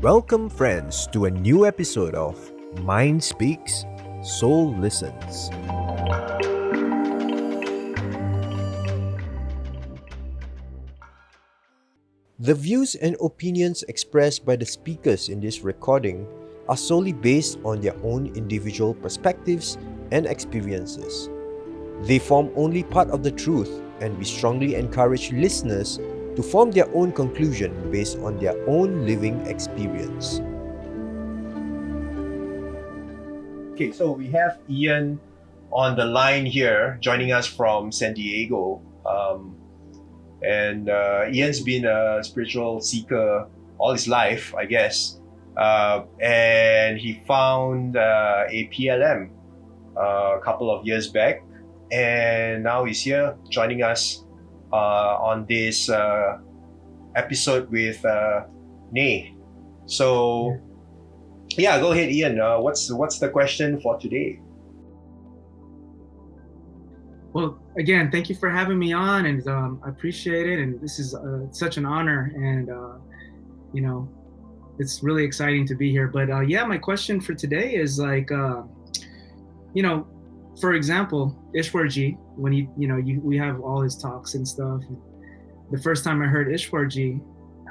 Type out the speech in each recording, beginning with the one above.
Welcome, friends, to a new episode of Mind Speaks, Soul Listens. The views and opinions expressed by the speakers in this recording are solely based on their own individual perspectives and experiences. They form only part of the truth, and we strongly encourage listeners to form their own conclusion based on their own living experience. Okay, so we have Ian on the line here, joining us from San Diego. Ian's been a spiritual seeker all his life, I guess. And he found a PLM a couple of years back. And now he's here joining us on this episode with Nay. So, yeah, go ahead, Ian. What's the question for today? Well, again, thank you for having me on, and I appreciate it. And this is such an honor, and it's really exciting to be here. But my question for today is like, for example, Ishwarji, when we have all his talks and stuff. And the first time I heard Ishwarji,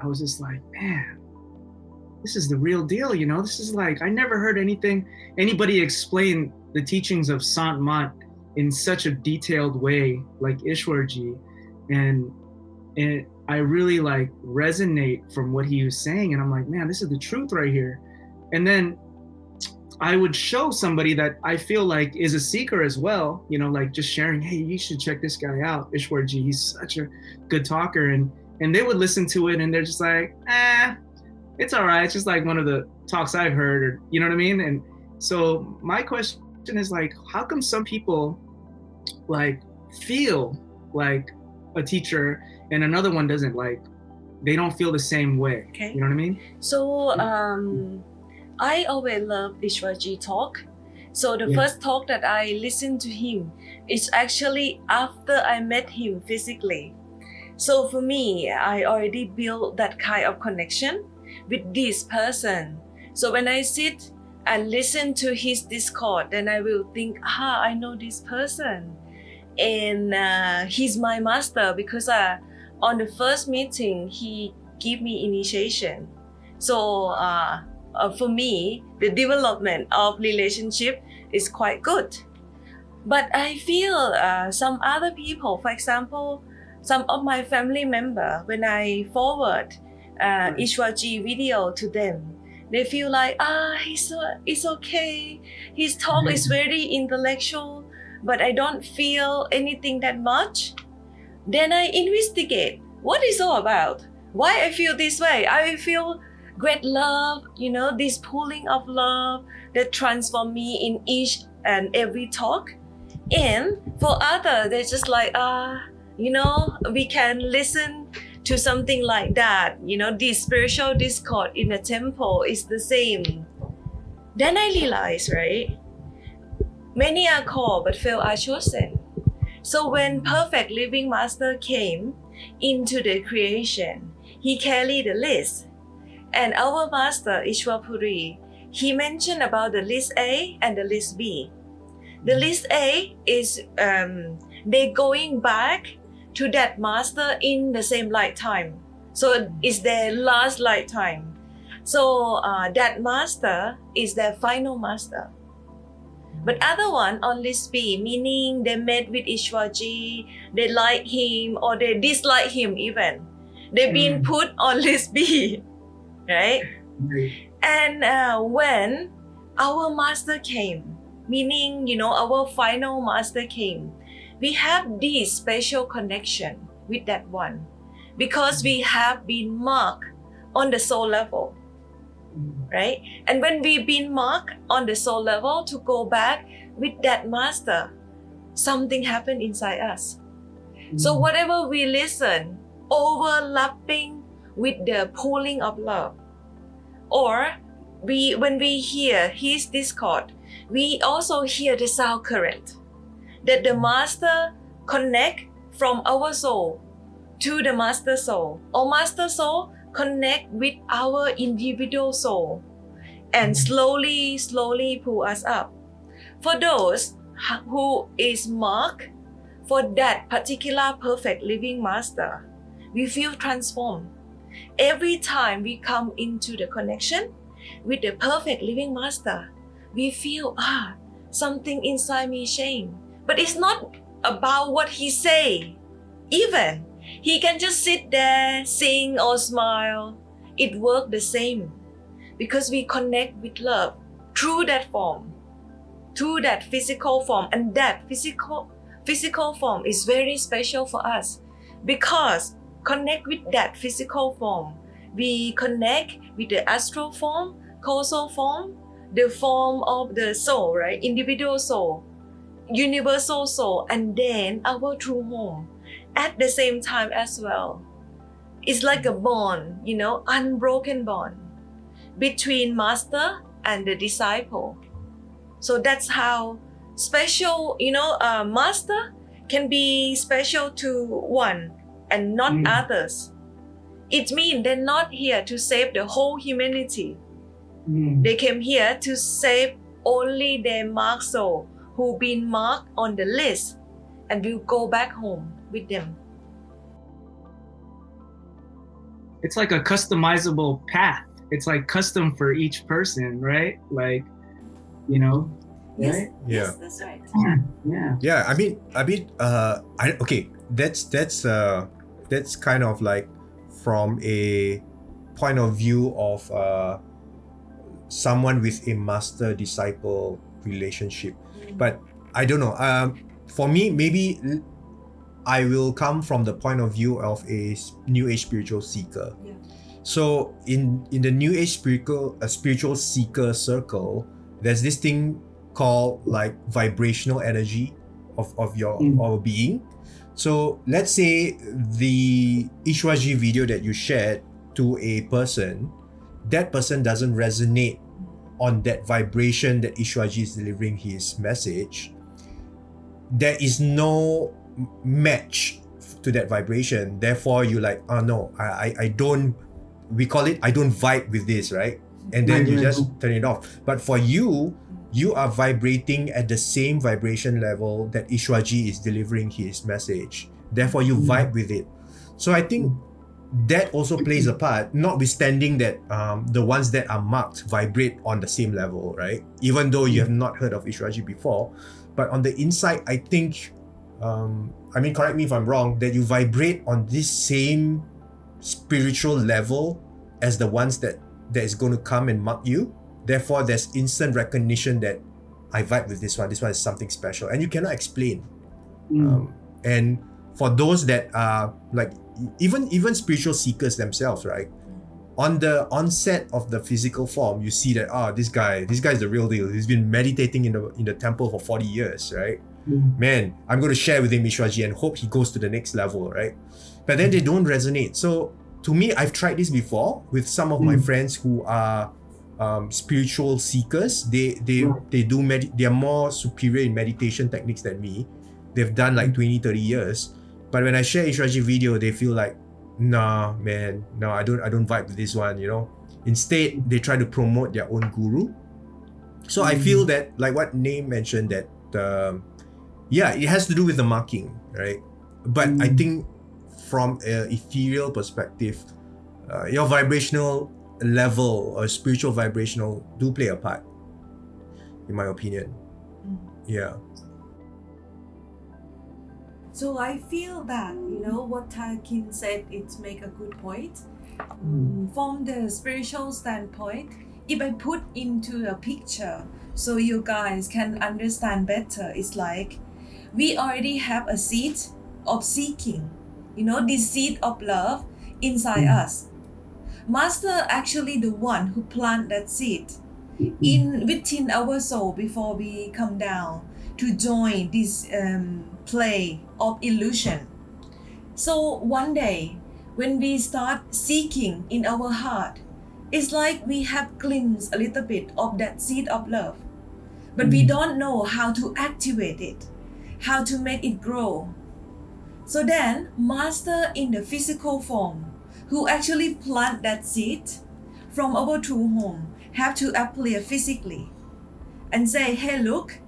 I was just like, man, this is the real deal. This is like, I never heard anybody explain the teachings of Sant Mat in such a detailed way like Ishwarji, and I really like resonate from what he was saying, and I'm like, man, this is the truth right here. And then I would show somebody that I feel like is a seeker as well, like just sharing, hey, you should check this guy out, Ishwarji, he's such a good talker, and they would listen to it and they're just like, it's all right, it's just like one of the talks I've heard, or you know what I mean? And so my question is like, how come some people like feel like a teacher and another one doesn't, like they don't feel the same way? Okay. You know what I mean? So I always love Ishwarji talk. So the first talk that I listened to him is actually after I met him physically. So for me, I already built that kind of connection with this person. So when I sit and listen to his discord, then I will think, I know this person. And he's my master because on the first meeting, he gave me initiation. So for me, the development of relationship is quite good. But I feel some other people, for example, some of my family member, when I forward Ishwarji video to them, they feel like, it's okay. His talk is very intellectual, but I don't feel anything that much. Then I investigate what it's all about. Why I feel this way? I feel great love, this pooling of love that transform me in each and every talk. And for others, they're just like, we can listen to something like that. This spiritual discord in the temple is the same. Then I realize, right? Many are called, but few are chosen. So when Perfect Living Master came into the creation, he carried the list. And our master, Ishwapuri, he mentioned about the list A and the list B. The list A is they going back to that master in the same lifetime. So it's their last lifetime. So that master is their final master. But other one on list B, meaning they met with Ishwarji, they like him or they dislike him even. They've been put on list B. Right? And when our master came, meaning, our final master came, we have this special connection with that one because we have been marked on the soul level, right? And when we've been marked on the soul level to go back with that master, something happened inside us. So whatever we listen, overlapping with the pooling of love. Or when we hear his discord, we also hear the sound current that the master connect from our soul to the master soul, or master soul connect with our individual soul and slowly pull us up. For those who is marked for that particular perfect living master, we feel transformed. Every time we come into the connection with the perfect living master, we feel something inside me change. But it's not about what he say. Even he can just sit there, sing or smile. It works the same because we connect with love through that form, through that physical form. And that physical form is very special for us because connect with that physical form. We connect with the astral form, causal form, the form of the soul, right? Individual soul, universal soul, and then our true home at the same time as well. It's like a bond, unbroken bond between master and the disciple. So that's how special, master can be special to one and not others. It means they're not here to save the whole humanity. They came here to save only their marked soul who been marked on the list and will go back home with them. It's like a customizable path. It's like custom for each person, right? Like, Yes, right? yes, that's right. Yeah. Okay. That's kind of like from a point of view of someone with a master disciple relationship. But I don't know. For me, maybe I will come from the point of view of a New Age spiritual seeker. Yeah. So in the New Age spiritual seeker circle, there's this thing called like vibrational energy of your our being. So let's say the Ishwaji video that you shared to a person, that person doesn't resonate on that vibration that Ishwaji is delivering his message. There is no match to that vibration. Therefore, you like, oh no, I don't, we call it, I don't vibe with this, right? And then you just turn it off. But for you, you are vibrating at the same vibration level that Ishwaji is delivering his message. Therefore, you vibe with it. So I think that also plays a part, notwithstanding that the ones that are marked vibrate on the same level, right? Even though you have not heard of Ishwaji before. But on the inside, I think, correct me if I'm wrong, that you vibrate on this same spiritual level as the ones that is going to come and mark you. Therefore, there's instant recognition that I vibe with this one. This one is something special, and you cannot explain. And for those that are like even spiritual seekers themselves, right? On the onset of the physical form, you see that this guy is the real deal. He's been meditating in the temple for 40 years, right? Man, I'm going to share with him Ishwaji and hope he goes to the next level, right? But then they don't resonate. So to me, I've tried this before with some of my friends who are spiritual seekers. They are more superior in meditation techniques than me. They've done like 20-30 years. But when I share Ishwaji video, they feel like, nah, man, no, I don't vibe with this one, Instead, they try to promote their own guru. So I feel that, like what Name mentioned, that it has to do with the marking, right? But I think from an ethereal perspective, your vibrational level or spiritual vibrational do play a part, in my opinion. Yeah. So I feel that, what Takin said, it make a good point. From the spiritual standpoint, if I put into a picture so you guys can understand better, it's like we already have a seed of seeking, this seed of love inside us. Master actually the one who plant that seed within our soul before we come down to join this play of illusion. So one day when we start seeking in our heart, it's like we have glimpsed a little bit of that seed of love, but we don't know how to activate it, how to make it grow. So then Master in the physical form who actually plant that seed from our true home have to appear physically and say, hey, look,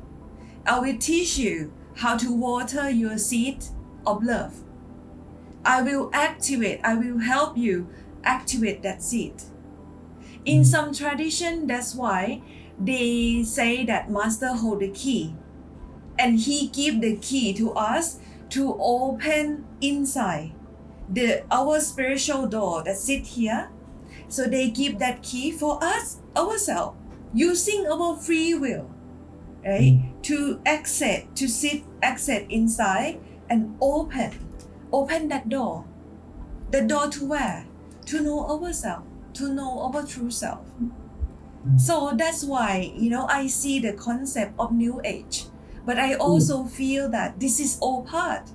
I will teach you how to water your seed of love. I will help you activate that seed. In some tradition, that's why they say that master hold the key and he give the key to us to open inside our spiritual door that sit here. So they give that key for us ourselves using our free will, right? To exit inside and open that door. The door to where? To know ourselves, to know our true self. So that's why, I see the concept of New Age, but I also feel that this is all part.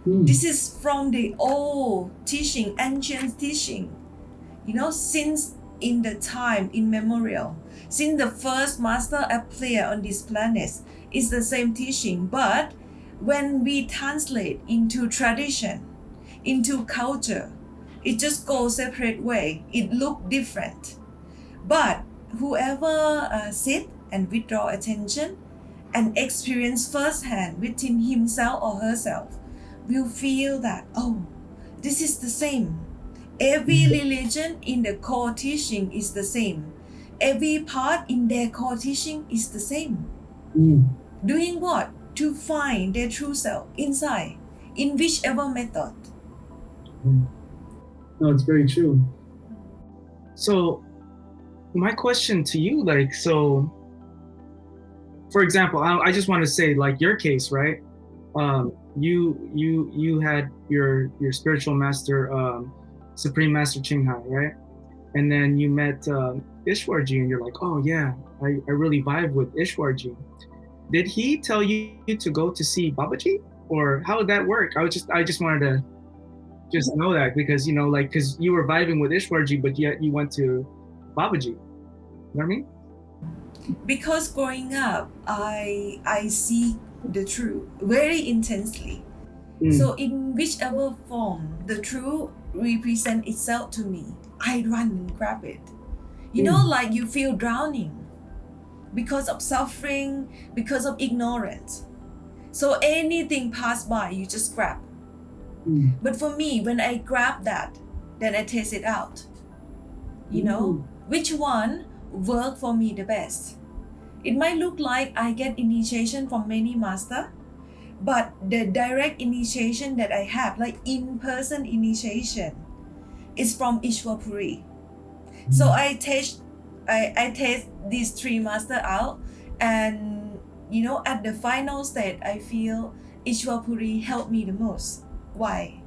This is from the old teaching, ancient teaching, since in the time immemorial, since the first master appeared on this planet, it's the same teaching. But when we translate into tradition, into culture, it just goes separate way. It look different. But whoever sit and withdraw attention and experience firsthand within himself or herself will feel that, oh, this is the same. Every religion in the core teaching is the same. Every part in their core teaching is the same. Doing what? To find their true self inside, in whichever method. No, it's very true. So my question to you, so for example, I just want to say, like your case, right? You had your spiritual master, Supreme Master Ching Hai, right? And then you met Ishwarji, and you're like, oh yeah, I really vibe with Ishwarji. Did he tell you to go to see Babaji, or how would that work? I just wanted to just know that, because because you were vibing with Ishwarji, but yet you went to Babaji. You know what I mean? Because growing up, I see the truth very intensely. So in whichever form the truth represent itself to me, I run and grab it. Like you feel drowning because of suffering, because of ignorance. So anything pass by, you just grab. But for me, when I grab that, then I test it out. Which one worked for me the best? It might look like I get initiation from many masters, but the direct initiation that I have, like in-person initiation, is from Ishwapuri. So I test these three masters out, and at the final state, I feel Ishwapuri helped me the most. Why?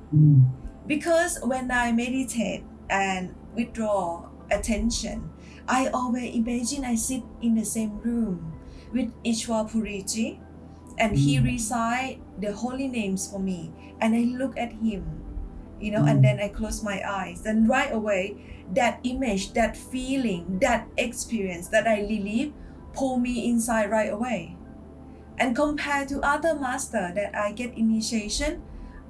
Because when I meditate and withdraw attention, I always imagine I sit in the same room with Ishwapuriji, and he recite the holy names for me, and I look at him, and then I close my eyes, and right away that image, that feeling, that experience that I relive pull me inside right away. And compared to other master that I get initiation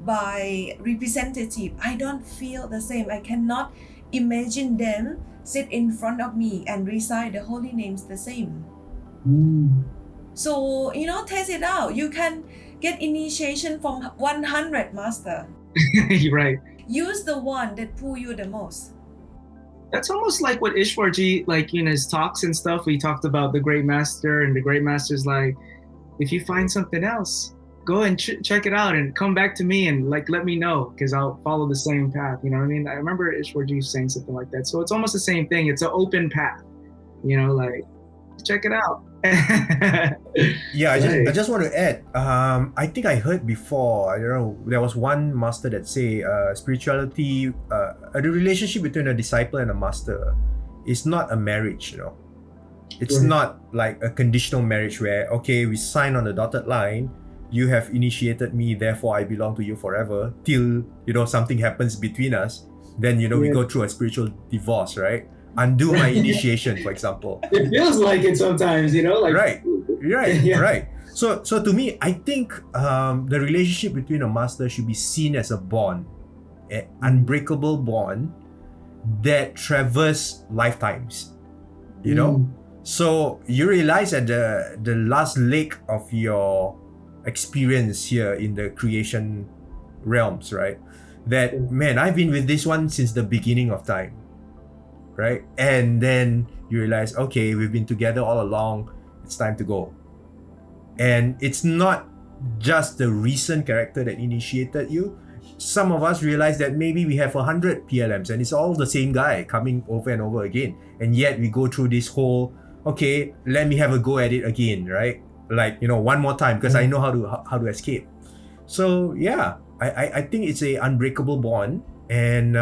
by representative, I don't feel the same. I cannot imagine them sit in front of me and recite the holy names the same. So, test it out. You can get initiation from 100 master. Right. Use the one that pull you the most. That's almost like what Ishwarji, in his talks and stuff, we talked about the great master, and the great master's like, if you find something else, go and check it out and come back to me and let me know, because I'll follow the same path. You know what I mean? I remember Ishwarji saying something like that. So it's almost the same thing. It's an open path, check it out. Yeah, I just want to add, I think I heard before, I don't know, there was one master that say spirituality, the relationship between a disciple and a master is not a marriage, It's not like a conditional marriage where, okay, we sign on the dotted line, you have initiated me, therefore I belong to you forever, till, something happens between us, then, we go through a spiritual divorce, right? Undo my initiation, for example. It feels like it sometimes, Right. Right. So to me, I think the relationship between a master should be seen as a bond. an unbreakable bond that traverse lifetimes, you know. So you realize at the last leg of your experience here in the creation realms, right, that man, I've been with this one since the beginning of time, right? And then you realize, okay, we've been together all along, it's time to go. And it's not just the recent character that initiated you. Some of us realize that maybe we have 100 PLMs and it's all the same guy coming over and over again, and yet we go through this whole, okay, let me have a go at it again, right? Like, you know, one more time, because I know how to escape. So yeah, I think it's a unbreakable bond. And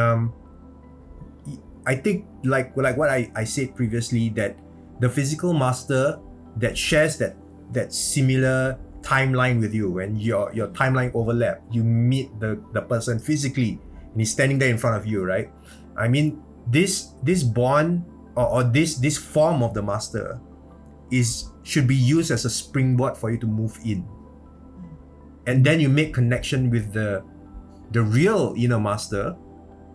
I think like what I said previously, that the physical master that shares that similar timeline with you, when your timeline overlap, you meet the person physically and he's standing there in front of you, right? I mean, this bond or this form of the master should be used as a springboard for you to move in, and then you make connection with the real inner master.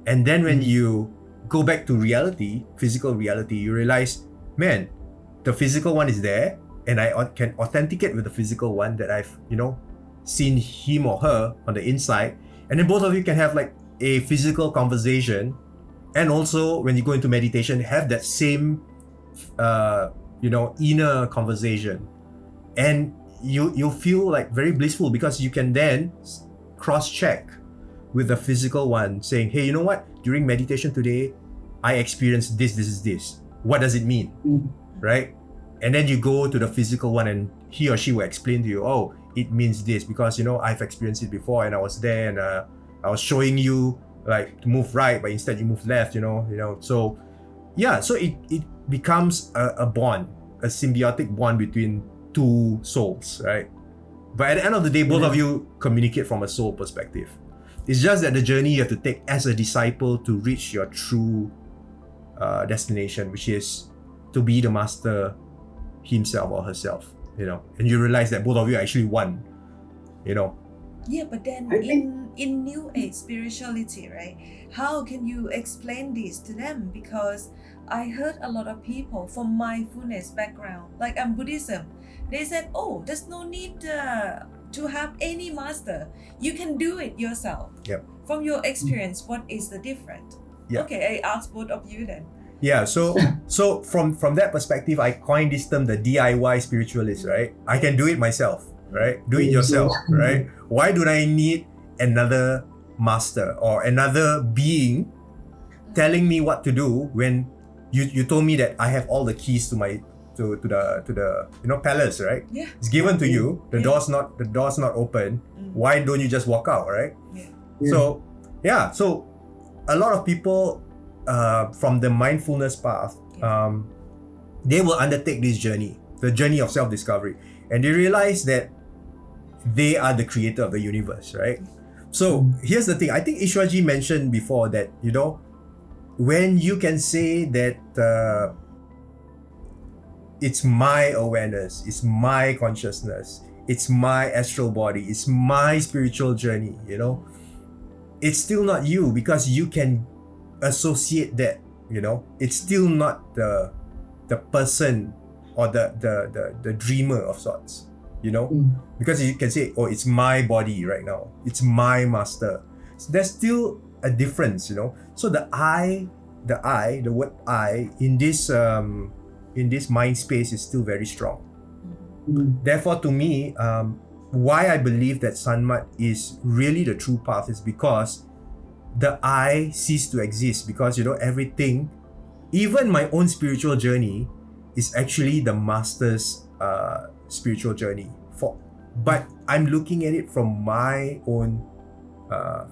And then when you go back to reality, physical reality, you realize, man, the physical one is there, and I can authenticate with the physical one that I've, you know, seen him or her on the inside. And then both of you can have like a physical conversation, and also when you go into meditation, have that same inner conversation, and you feel like very blissful, because you can then cross-check with the physical one, saying, hey, you know what, during meditation today I experienced this. What does it mean? Right? And then you go to the physical one and he or she will explain to you, oh, it means this because, you know, I've experienced it before and I was there, and I was showing you like to move right, but instead you move left, you know. So yeah, so it becomes a bond, a symbiotic bond between two souls, right? But at the end of the day, both of you communicate from a soul perspective. It's just that the journey you have to take as a disciple to reach your true destination, which is to be the master himself or herself, you know. And you realize that both of you are actually one, you know. Yeah, but then in New Age spirituality, right? How can you explain this to them? Because I heard a lot of people from mindfulness background, like I'm Buddhism, they said, oh, there's no need to have any master. You can do it yourself. Yep. From your experience, what is the difference? Yeah. Okay, I ask both of you then. Yeah, so from that perspective, I coined this term the DIY spiritualist, right? I can do it myself, right? Do it yourself, right? Why do I need another master or another being telling me what to do when you told me that I have all the keys to my to the palace, right? Yeah. It's given to you. The door's not open. Why don't you just walk out, right? So a lot of people from the mindfulness path, they will undertake this journey, the journey of self-discovery, and they realize that they are the creator of the universe, right? So here's the thing. I think Ishwarji mentioned before that, you know, when you can say that it's my awareness, it's my consciousness, it's my astral body, it's my spiritual journey, you know, it's still not you, because you can associate that, you know. It's still not the person or the dreamer of sorts, you know, because you can say, oh, it's my body right now, it's my master. So there's still a difference, you know. So the word I in this mind space is still very strong. Therefore, to me, why I believe that Sanmat is really the true path is because the I ceased to exist, because, you know, everything, even my own spiritual journey, is actually the master's spiritual journey. But I'm looking at it from my own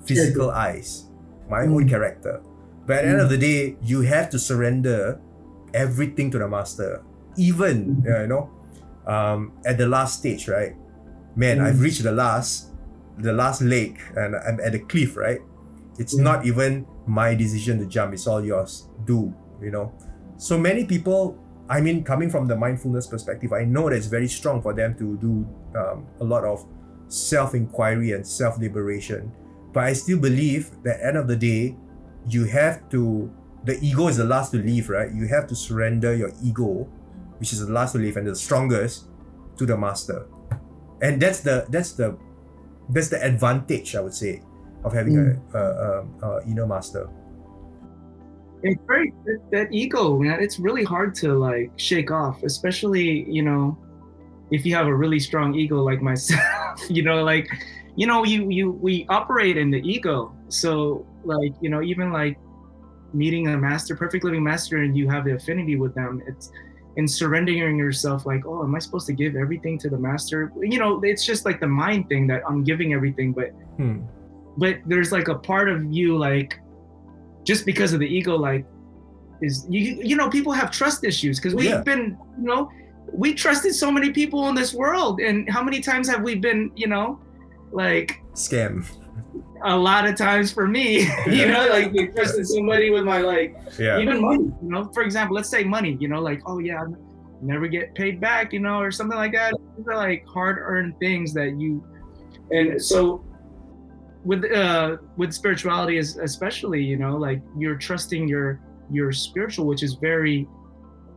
physical eyes, my own character. But at the end of the day, you have to surrender everything to the master. Even at the last stage, right? Man, I've reached the last lake, and I'm at the cliff, right? It's not even my decision to jump, it's all yours. Do, you know? So many people, I mean, coming from the mindfulness perspective, I know that it's very strong for them to do a lot of self-inquiry and self-liberation. But I still believe that at the end of the day, you have to, the ego is the last to leave, right? You have to surrender your ego, which is the last to leave and the strongest, to the master. And that's the advantage, I would say, of having a inner master. It's very, that ego, man, it's really hard to like shake off, especially, you know, if you have a really strong ego like myself. You know, like, you know, we operate in the ego. So like, you know, even like meeting a master, perfect living master, and you have the affinity with them, it's in surrendering yourself, like, oh, am I supposed to give everything to the master? You know, it's just like the mind thing that I'm giving everything, but there's like a part of you, like, just because of the ego, like, is you know, people have trust issues because we've been, you know, we trusted so many people in this world, and how many times have we been, you know, like scam? A lot of times for me, you know, like we trusted somebody with my, like, even money, you know, for example, let's say money, you know, like, oh yeah, I'll never get paid back, you know, or something like that. These are like hard-earned things that you, and so with spirituality especially, you know, like you're trusting your spiritual, which is very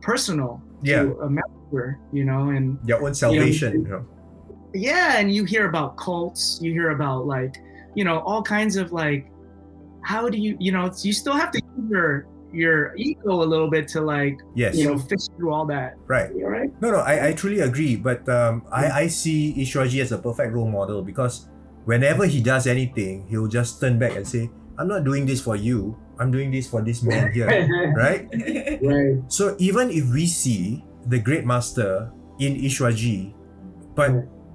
personal to a master, you know, and your own salvation, you know. Yeah, and you hear about cults, you hear about, like, you know, all kinds of, like, how do you, you know, you still have to use your ego a little bit to, like, you know, fish through all that. Right. Right? No, I truly agree. But I see Ishwarji as a perfect role model, because whenever he does anything, he'll just turn back and say, I'm not doing this for you. I'm doing this for this man here. Right? Right. So even if we see the great master in Ishwarji, but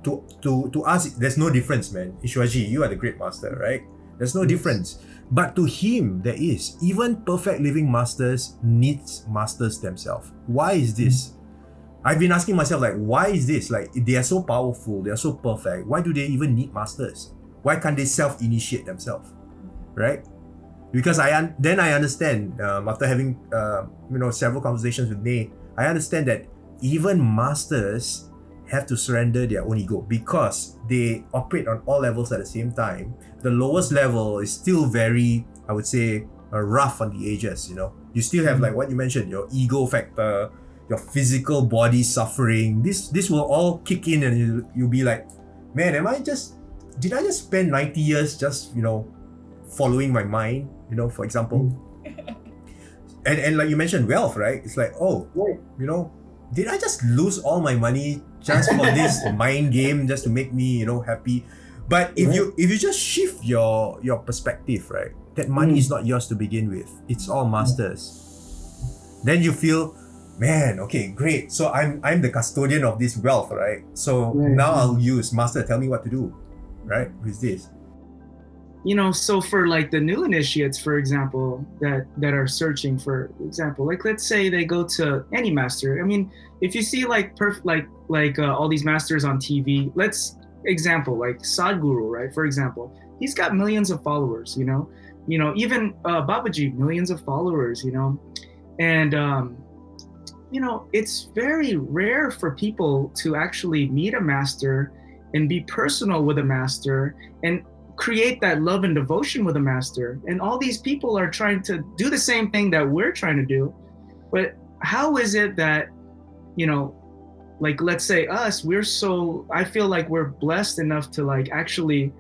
to us, there's no difference, man. Ishwarji, you are the great master, right? There's no difference. But to him, there is. Even perfect living masters needs masters themselves. Why is this? I've been asking myself, like, why is this? Like, they are so powerful, they are so perfect. Why do they even need masters? Why can't they self-initiate themselves? Right? Because then I understand, after having you know, several conversations with Nay, I understand that even masters have to surrender their own ego because they operate on all levels at the same time. The lowest level is still very, I would say, rough on the edges, you know. You still have, like what you mentioned, your ego factor, your physical body suffering. This will all kick in, and you'll be like, man, did I just spend 90 years just, you know, following my mind, you know, for example. And like you mentioned, wealth, right? It's like, oh, you know, did I just lose all my money just for this mind game, just to make me, you know, happy? But if you just shift your perspective, right, that money is not yours to begin with, it's all masters. Then you feel, man, okay, great. So I'm the custodian of this wealth, right? So now I'll use master. Tell me what to do, right? With this. You know, so for like the new initiates, for example, that are searching for example, like let's say they go to any master. I mean, if you see like all these masters on TV, let's example like Sadhguru, right? For example, he's got millions of followers. You know, even Babaji, millions of followers. You know, and you know, it's very rare for people to actually meet a master and be personal with a master and create that love and devotion with a master. And all these people are trying to do the same thing that we're trying to do. But how is it that, you know, like let's say us, I feel like we're blessed enough to like actually,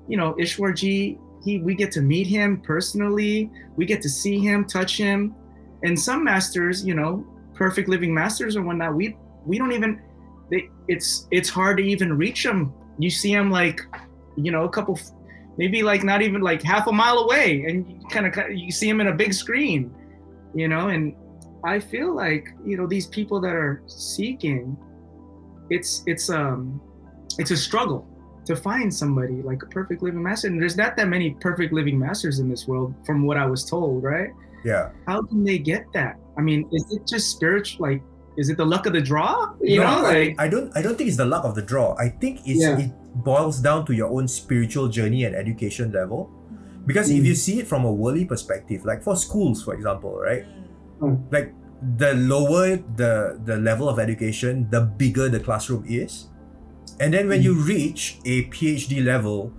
you know, Ishwarji, we get to meet him personally, we get to see him, touch him. And some masters, you know, perfect living masters or whatnot, we don't even, it's hard to even reach them. You see them like, you know, maybe like not even like half a mile away, and you see them in a big screen, you know. And I feel like, you know, these people that are seeking, it's a struggle to find somebody like a perfect living master. And there's not that many perfect living masters in this world, from what I was told, right? Yeah. How can they get that? I mean, is it just spiritual? Like, is it the luck of the draw? You know, like I don't think it's the luck of the draw. I think it boils down to your own spiritual journey and education level. Because if you see it from a worldly perspective, like for schools, for example, right? Like the lower the level of education, the bigger the classroom is. And then when you reach a PhD level,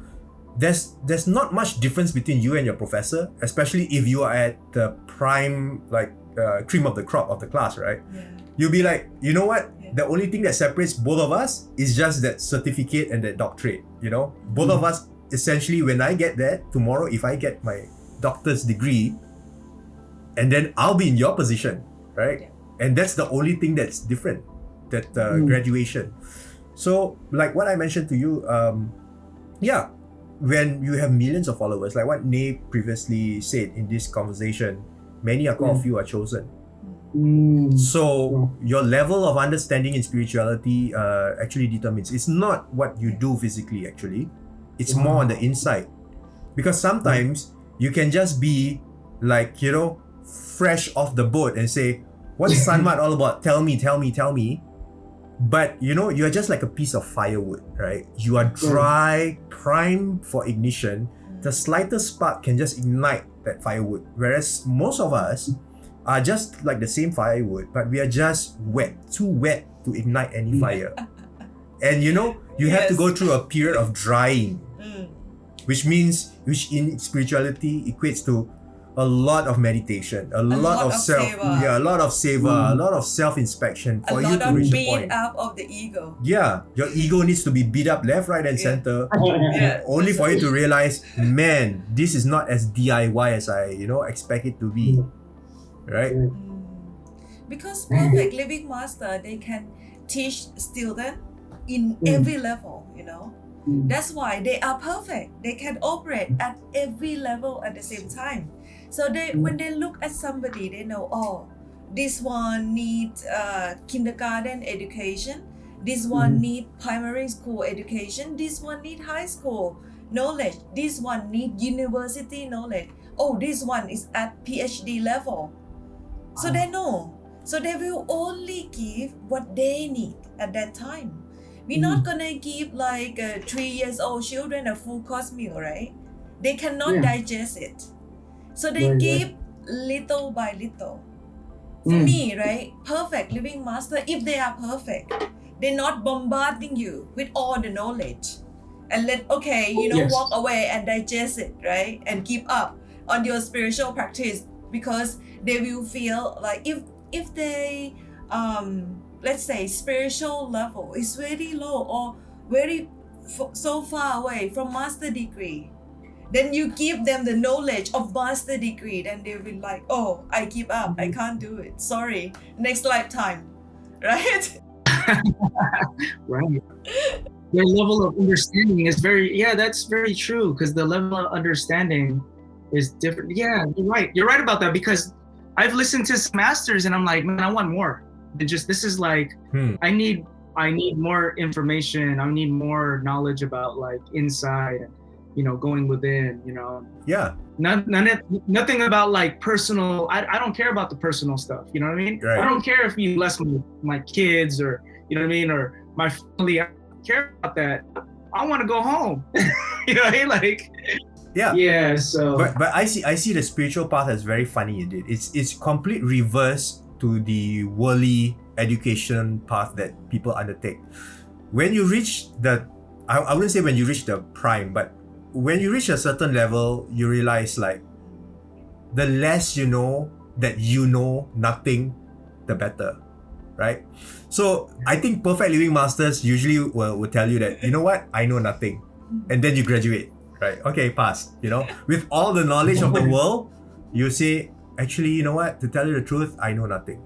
there's not much difference between you and your professor, especially if you are at the prime, like cream of the crop of the class, right? Yeah. You'll be like, you know what? Yeah. The only thing that separates both of us is just that certificate and that doctorate. You know, both of us essentially. When I get that tomorrow, if I get my doctor's degree, and then I'll be in your position, right? Yeah. And that's the only thing that's different, that graduation. So, like what I mentioned to you, yeah, when you have millions of followers, like what Nay previously said in this conversation, many are called, few are chosen. So your level of understanding in spirituality actually determines. It's not what you do physically, actually. It's more on the inside. Because sometimes you can just be like, you know, fresh off the boat and say, what's Sanmat all about? Tell me. But you know, you're just like a piece of firewood, right? You are dry, prime for ignition. The slightest spark can just ignite that firewood. Whereas most of us are just like the same firewood, but we are just wet, too wet to ignite any fire. And you know, you have to go through a period of drying, which in spirituality equates to a lot of meditation, a lot of seva, a lot of self-inspection for you to reach the point. Beat up of the ego. Yeah, your ego needs to be beat up left, right, and center, Yeah. only for you to realize, man, this is not as DIY as I, expect it to be, right? Because perfect living master, they can teach students in every level, That's why they are perfect. They can operate at every level at the same time. So when they look at somebody, they know, oh, this one needs kindergarten education. This one needs primary school education. This one needs high school knowledge. This one needs university knowledge. Oh, this one is at PhD level. So they know. So they will only give what they need at that time. We're not gonna give like 3 years old children a full course meal, right? They cannot digest it. So they give little by little. For me, right? Perfect living master, if they are perfect, they're not bombarding you with all the knowledge and walk away and digest it, right? And keep up on your spiritual practice, because they will feel like if they let's say spiritual level is very low or very so far away from master degree, then you give them the knowledge of master degree, then they will be like, oh, I give up, I can't do it, sorry, next lifetime, right? Right. Their level of understanding is that's very true, because the level of understanding is different. Yeah, you're right about that, because I've listened to some masters and I'm like, man, I want more. This is like, I need more information. I need more knowledge about like inside and going within. Yeah. Nothing about like personal. I don't care about the personal stuff. You know what I mean? Right. I don't care if you bless my kids or or my family. I don't care about that. I want to go home. You know what I mean? Like. Yeah. Yeah. So. But I see the spiritual path as very funny indeed. It's complete reverse to the worldly education path that people undertake. When you reach I wouldn't say when you reach the prime, but when you reach a certain level, you realize like the less you know that you know nothing, the better, right? So I think perfect living masters usually will tell you that, you know what, I know nothing, and then you graduate, right? Okay, pass. With all the knowledge of the world, you say, actually, you know what, to tell you the truth, I know nothing.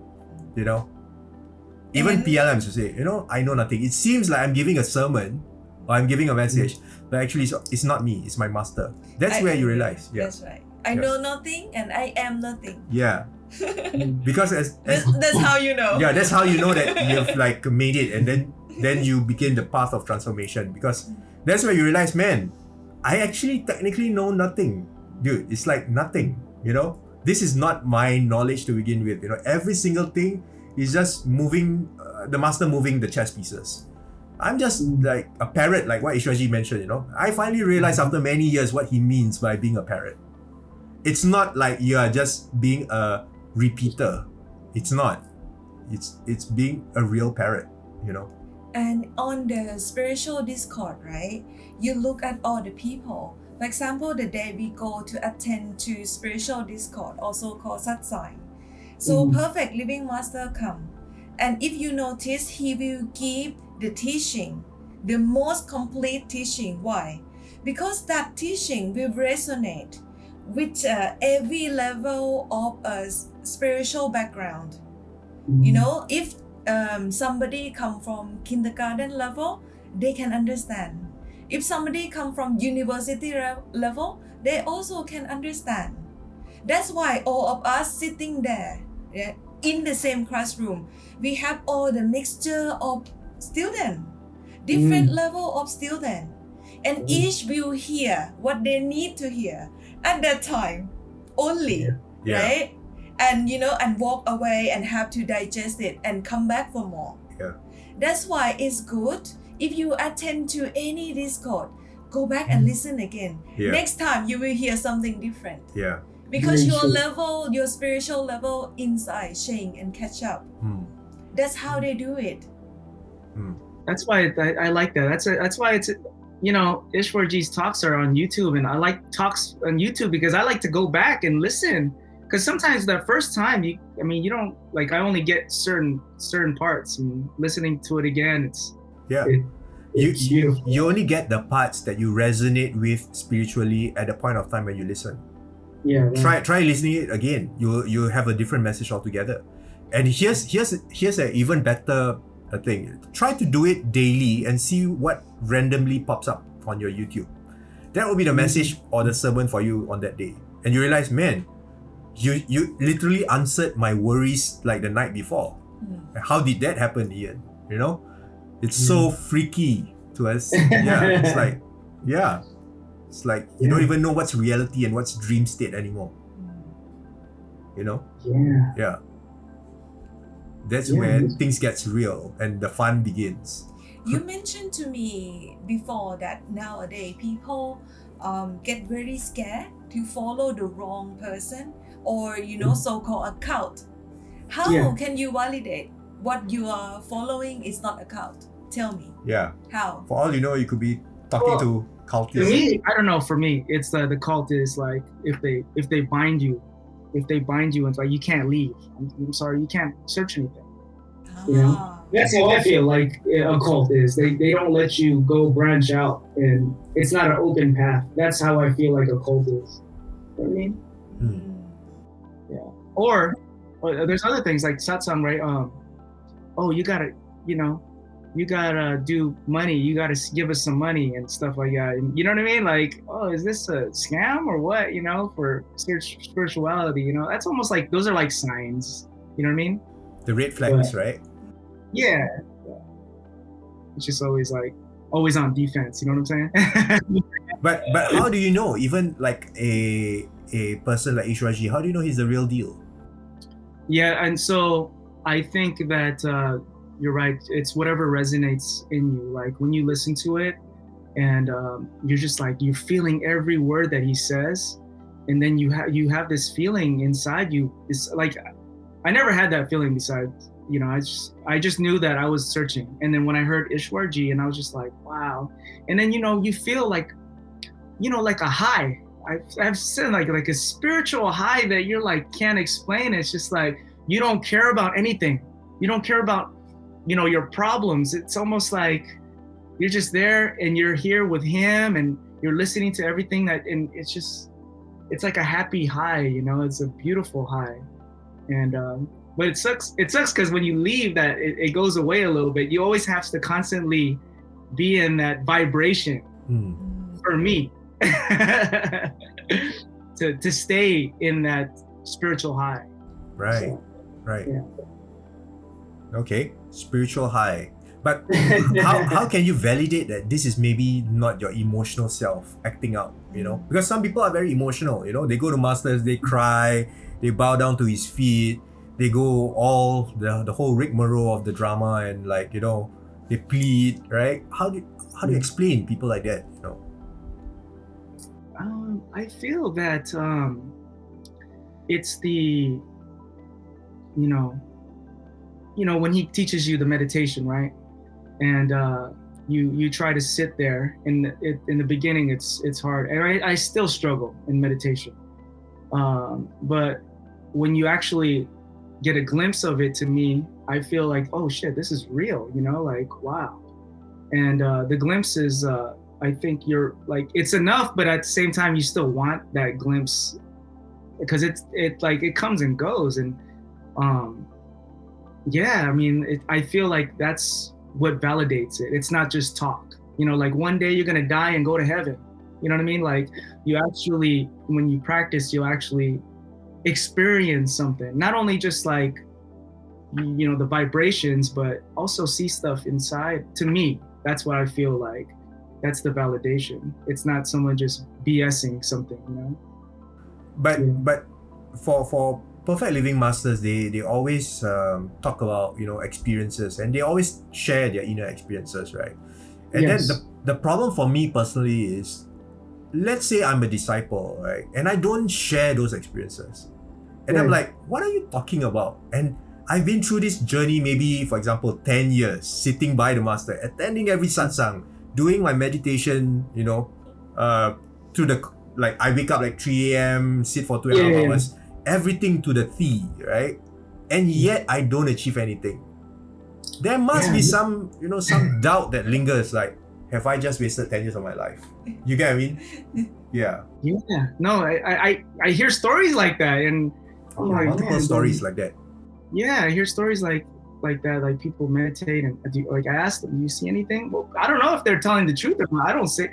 Even PLMs, you say, I know nothing. It seems like I'm giving a sermon or I'm giving a message, but actually it's not me, it's my master. That's where you realize. Yeah. That's right. I know nothing and I am nothing. Yeah. Because that's how you know. Yeah, that's how you know that you've like made it, and then you begin the path of transformation, because that's where you realize, man, I actually technically know nothing. Dude, it's like nothing, This is not my knowledge to begin with. Every single thing is just moving, the master moving the chess pieces. I'm just like a parrot, like what Ishwaji mentioned, I finally realized after many years what he means by being a parrot. It's not like you are just being a repeater. It's not. It's being a real parrot, And on the spiritual Discord, right, you look at all the people. For example, the day we go to attend to spiritual Discord, also called satsang. So perfect living master come. And if you notice, he will give the teaching, the most complete teaching. Why? Because that teaching will resonate with every level of a spiritual background. You know, if somebody come from kindergarten level, they can understand. If somebody come from university level, they also can understand. That's why all of us sitting there, yeah, in the same classroom, we have all the mixture of students, different level of students, and each will hear what they need to hear at that time only, Yeah. right? And and walk away and have to digest it and come back for more. Yeah. That's why it's good if you attend to any Discord, go back and listen again. Yeah. Next time you will hear something different. Yeah. Because Very your true. level, your spiritual level inside change and catch up. That's how they do it. That's why I like that. That's why it's Ishwarji's talks are on YouTube, and I like talks on YouTube because I like to go back and listen. Because sometimes the first time you don't like, I only get certain parts, and listening to it again, it's beautiful. You only get the parts that you resonate with spiritually at the point of time when you listen. Yeah. Right. Try listening it again. You have a different message altogether. And here's an even better thing. Try to do it daily and see what randomly pops up on your YouTube. That will be the message or the sermon for you on that day. And you realize, man, you literally answered my worries like the night before. How did that happen, Ian? You know? It's so freaky to us. Yeah. It's like you don't even know what's reality and what's dream state anymore. You know? Yeah. Yeah. That's where things gets real and the fun begins. You mentioned to me before that nowadays people get very scared to follow the wrong person or so-called a cult. How can you validate what you are following is not a cult? Tell me. Yeah. How? For all you know, you could be talking to For cultists. me, I don't know. For me, it's the cult is like if they bind you, and it's like you can't leave. I'm sorry, you can't search anything. You know? That's how I feel like a cult is. They don't let you go branch out, and it's not an open path. That's how I feel like a cult is. You know what I mean? Yeah. Or there's other things like satsang, right? You gotta do money. You gotta give us some money and stuff like that. And you know what I mean? Like, is this a scam or what? For spirituality. That's almost like those are like signs. You know what I mean? The red flags, right? Yeah. It's just always on defense. You know what I'm saying? But how do you know? Even like a person like Ishwarji, how do you know he's the real deal? Yeah, and so I think that you're right. It's whatever resonates in you. Like when you listen to it, and you're just like you're feeling every word that he says, and then you have this feeling inside you. It's like I never had that feeling besides. I just knew that I was searching, and then when I heard Ishwarji, and I was just like, wow. And then you feel like, like a high. I've said like a spiritual high that you're like can't explain. It's just like you don't care about anything. You don't care about your problems. It's almost like you're just there and you're here with him and you're listening to everything and it's like a happy high. It's a beautiful high, and but it sucks because when you leave that it goes away a little bit. You always have to constantly be in that vibration for me to stay in that spiritual high. Right. So, right. Yeah. Okay, spiritual high. But how can you validate that this is maybe not your emotional self acting out, Because some people are very emotional, They go to masters, they cry, they bow down to his feet, they go all the whole rigmarole of the drama and they plead, right? How do you explain people like that, I feel that it's the when he teaches you the meditation, right? and you try to sit there. In the beginning, it's hard, and I still struggle in meditation. But when you actually get a glimpse of it, to me, I feel like, oh shit, this is real, like, wow. And the glimpse is, I think you're like, it's enough, but at the same time, you still want that glimpse, because it comes and goes. And yeah, I mean, I feel like that's what validates it. It's not just talk, like one day you're gonna die and go to heaven. You know what I mean? Like, you actually, when you practice, you'll actually experience something, not only just like, the vibrations, but also see stuff inside. To me, that's what I feel like. That's the validation. It's not someone just BSing something. But Yeah. but for perfect living masters, they always talk about experiences, and they always share their inner experiences, right? And Yes. then the problem for me personally is, let's say I'm a disciple, right, and I don't share those experiences, and I'm Right. like, what are you talking about? And I've been through this journey, maybe for example 10 years, sitting by the master, attending every satsang, doing my meditation, to the, like, I wake up like 3 a.m, sit for 2.5 Yeah. hours, everything to the T, right? And yet I don't achieve anything. There must be Yeah. some doubt that lingers, like, have I just wasted 10 years of my life? You get what I mean? Yeah. Yeah. No, I hear stories like that, and I'm like, Multiple man, stories like that. yeah, I hear stories like that, like people meditate, and like I ask them, do you see anything? Well, I don't know if they're telling the truth or not. I don't say.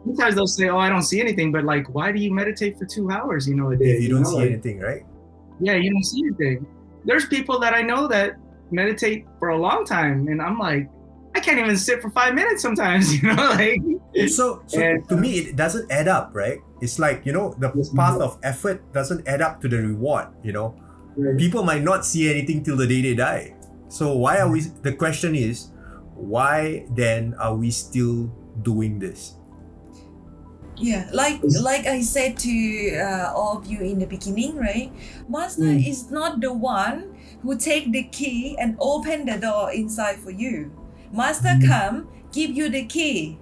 Sometimes they'll say, oh, I don't see anything, but like, why do you meditate for 2 hours, a day? If you don't see like, anything, right? Yeah, you don't see anything. There's people that I know that meditate for a long time, and I'm like, I can't even sit for 5 minutes sometimes, like. So And, to me, it doesn't add up, right? It's like, the Yes, path no. of effort doesn't add up to the reward, Right. People might not see anything till the day they die. So why are we, the question is, why then are we still doing this? Yeah, like I said to all of you in the beginning, right? Master is not the one who take the key and open the door inside for you. Master come, give you the key,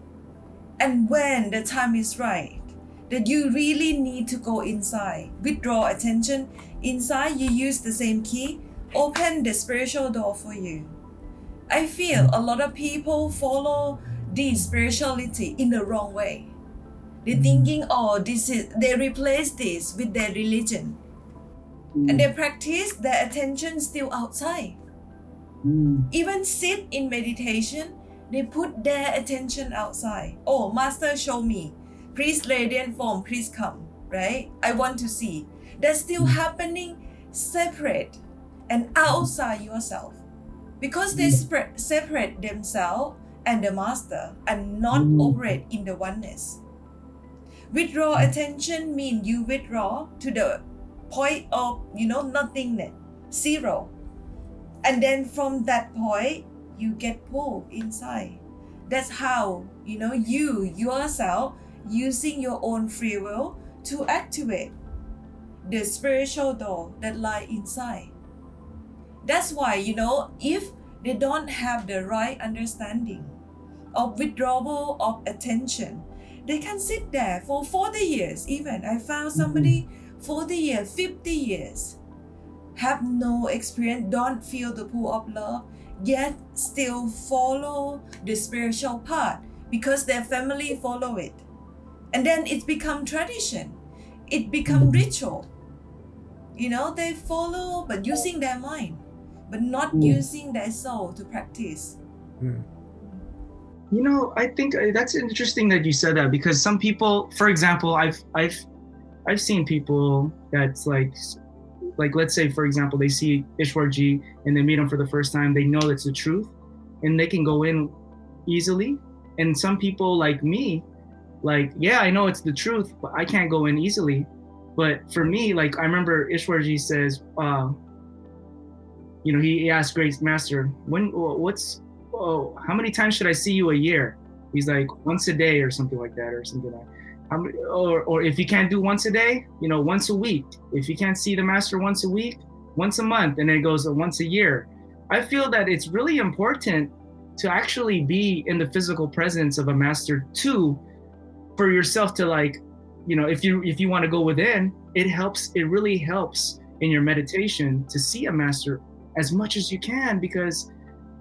and when the time is right, that you really need to go inside, withdraw attention inside, you use the same key, open the spiritual door for you. I feel a lot of people follow this spirituality in the wrong way. They're thinking, they replace this with their religion. And they practice their attention still outside. Even sit in meditation, they put their attention outside. Oh, Master, show me. Please, radiant form, please come, right? I want to see. That's still happening separate and outside yourself. Because they separate themselves and the Master and not operate in the oneness. Withdraw attention means you withdraw to the point of, nothingness, zero. And then from that point, you get pulled inside. That's how, you yourself using your own free will to activate the spiritual door that lie inside. That's why, if they don't have the right understanding of withdrawal of attention, they can sit there for 40 years even. I found somebody 40 years, 50 years, have no experience, don't feel the pull of love, yet still follow the spiritual path because their family follow it. And then it become tradition. It become ritual. They follow but using their mind, but not using their soul to practice. I think that's interesting that you said that, because some people, for example, I've seen people that's like let's say, for example, they see Ishwarji and they meet him for the first time, they know it's the truth and they can go in easily. And some people like me, like, yeah, I know it's the truth, but I can't go in easily. But for me, like, I remember Ishwarji says, he asked Great Master, how many times should I see you a year? He's like, once a day or something like that, or if you can't do once a day, once a week. If you can't see the master once a week, once a month, and then it goes once a year. I feel that it's really important to actually be in the physical presence of a master too, for yourself to like, if you want to go within, it really helps in your meditation to see a master as much as you can, because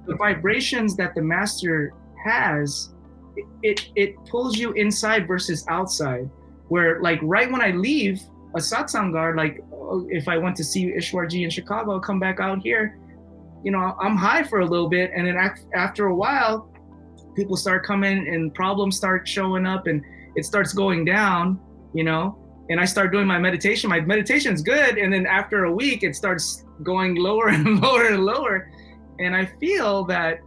the vibrations that the master has, it pulls you inside versus outside. Where like right when I leave a satsangar, like if I went to see Ishwarji in Chicago, I'll come back out here, I'm high for a little bit, and then after a while, people start coming and problems start showing up, and it starts going down, and I start doing my meditation. My meditation's good, and then after a week, it starts going lower and lower and lower. And I feel that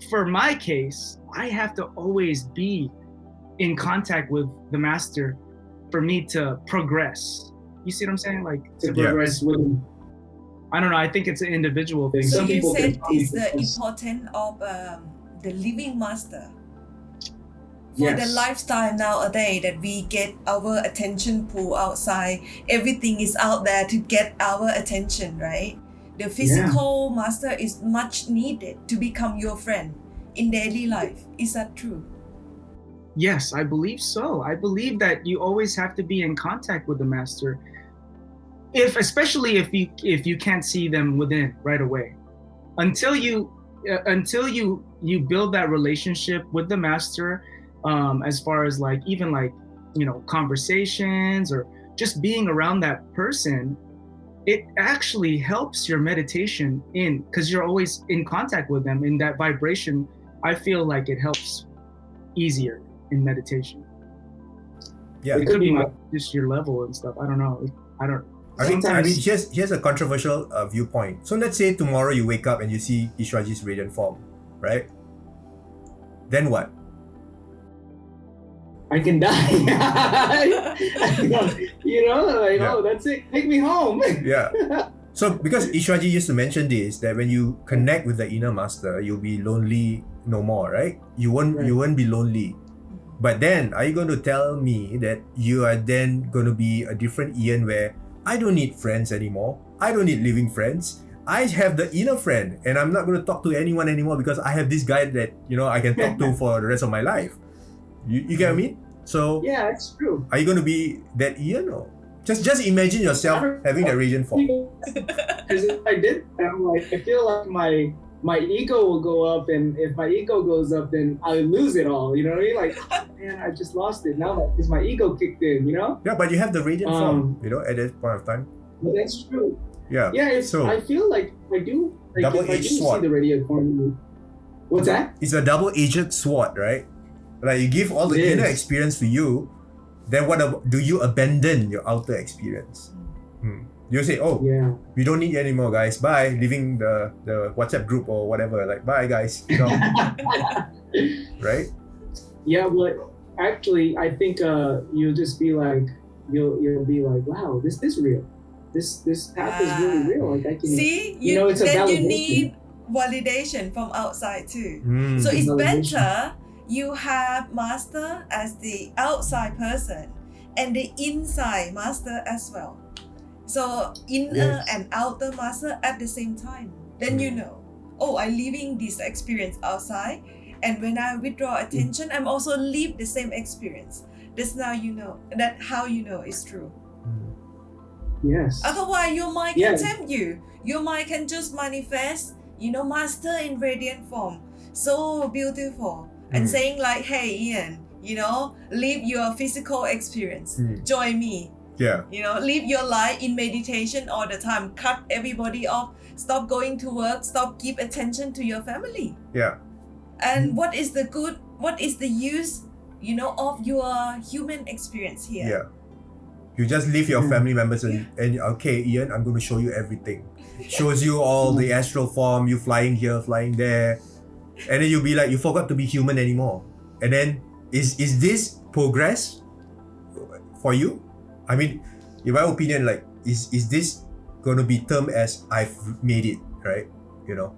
for my case, I have to always be in contact with the master for me to progress. You see what I'm saying? Like to progress with him. I don't know. I think it's an individual thing. So Some you people said can it's the importance of the living master. For the lifestyle nowadays that we get our attention pulled outside, everything is out there to get our attention, right? The physical master is much needed to become your friend in daily life. Is that true? Yes, I believe so. I believe that you always have to be in contact with the master, especially if you can't see them within right away, until you build that relationship with the master, as far as like even like conversations or just being around that person. It actually helps your meditation because you're always in contact with them in that vibration. I feel like it helps easier in meditation. Yeah, it could be just your level and stuff. I don't know. I mean, here's a controversial viewpoint. So let's say tomorrow you wake up and you see Ishwarji's radiant form, right? Then what? I can die. Oh, that's it. Take me home. Yeah. So because Ishwarji used to mention this, that when you connect with the inner master, you'll be lonely no more, right? You won't be lonely. But then, are you going to tell me that you are then going to be a different Ian where I don't need friends anymore? I don't need living friends. I have the inner friend, and I'm not going to talk to anyone anymore because I have this guy that I can talk to for the rest of my life. You get what I mean? So yeah, it's true. Are you going to be that Ian, or just imagine yourself having that radiant form? Because if I did, I feel like my ego will go up, and if my ego goes up, then I lose it all. You know what I mean? Like, man, I just lost it now because my ego kicked in. Yeah, but you have the radiant form. At that point of time. But that's true. Yeah. Yeah. So I feel like I do. Like, double-edged sword. See the radiant form. What's that? It's a double-edged sword, right? Like you give all the inner experience to you, then do you abandon your outer experience? You say, we don't need you anymore, guys. Bye. Leaving the WhatsApp group or whatever. Like, bye, guys. Right? Yeah, but actually, I think you'll just be like, you'll be like, wow, this is real. This path is really real. Like I can see. It's a validation. You need validation from outside too. So it's better you have master as the outside person and the inside master as well. So inner and outer master at the same time. Then I'm living this experience outside, and when I withdraw attention, I'm also live the same experience. That's now that how it's true. Yes. Otherwise, your mind can tempt you. Your mind can just manifest, master in radiant form, so beautiful, and saying like, hey, Ian, live your physical experience. Join me. Yeah. Live your life in meditation all the time. Cut everybody off. Stop going to work. Stop. Give attention to your family. Yeah. And what is the good? What is the use, of your human experience here? Yeah. You just leave your family members and okay, Ian, I'm going to show you everything. Shows you all the astral form, you flying here, flying there. And then you'll be like, you forgot to be human anymore. And then, is this progress for you? I mean, in my opinion, like, is this going to be termed as I've made it, right? Yeah.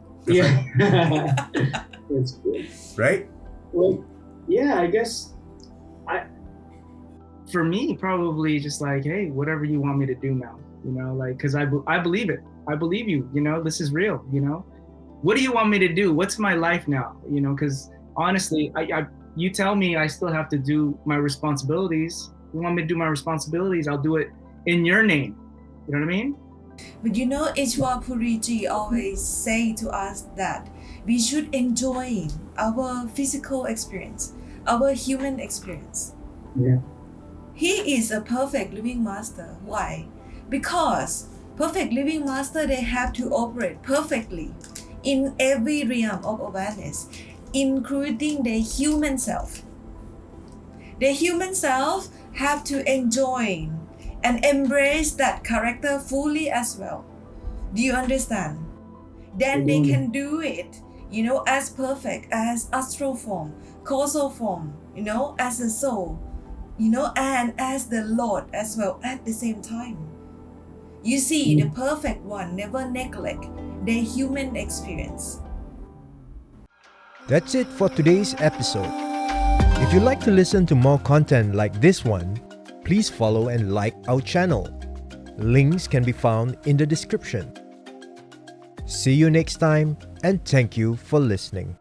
That's good. Right? Well, yeah, I guess for me, probably just like, hey, whatever you want me to do now, like, because I believe it. I believe you, this is real, what do you want me to do? What's my life now? You know, because honestly, you tell me I still have to do my responsibilities. You want me to do my responsibilities, I'll do it in your name. You know what I mean? But you know, Ishwar Puriji always say to us that we should enjoy our physical experience, our human experience. Yeah. He is a perfect living master. Why? Because perfect living master, they have to operate perfectly in every realm of awareness, including the human self. The human self have to enjoy and embrace that character fully as well. Do you understand? Then they can do it, you know, as perfect as astral form, causal form, you know, as a soul, you know, and as the Lord as well at the same time. You see, the perfect one never neglect their human experience. That's it for today's episode. If you'd like to listen to more content like this one, please follow and like our channel. Links can be found in the description. See you next time, and thank you for listening.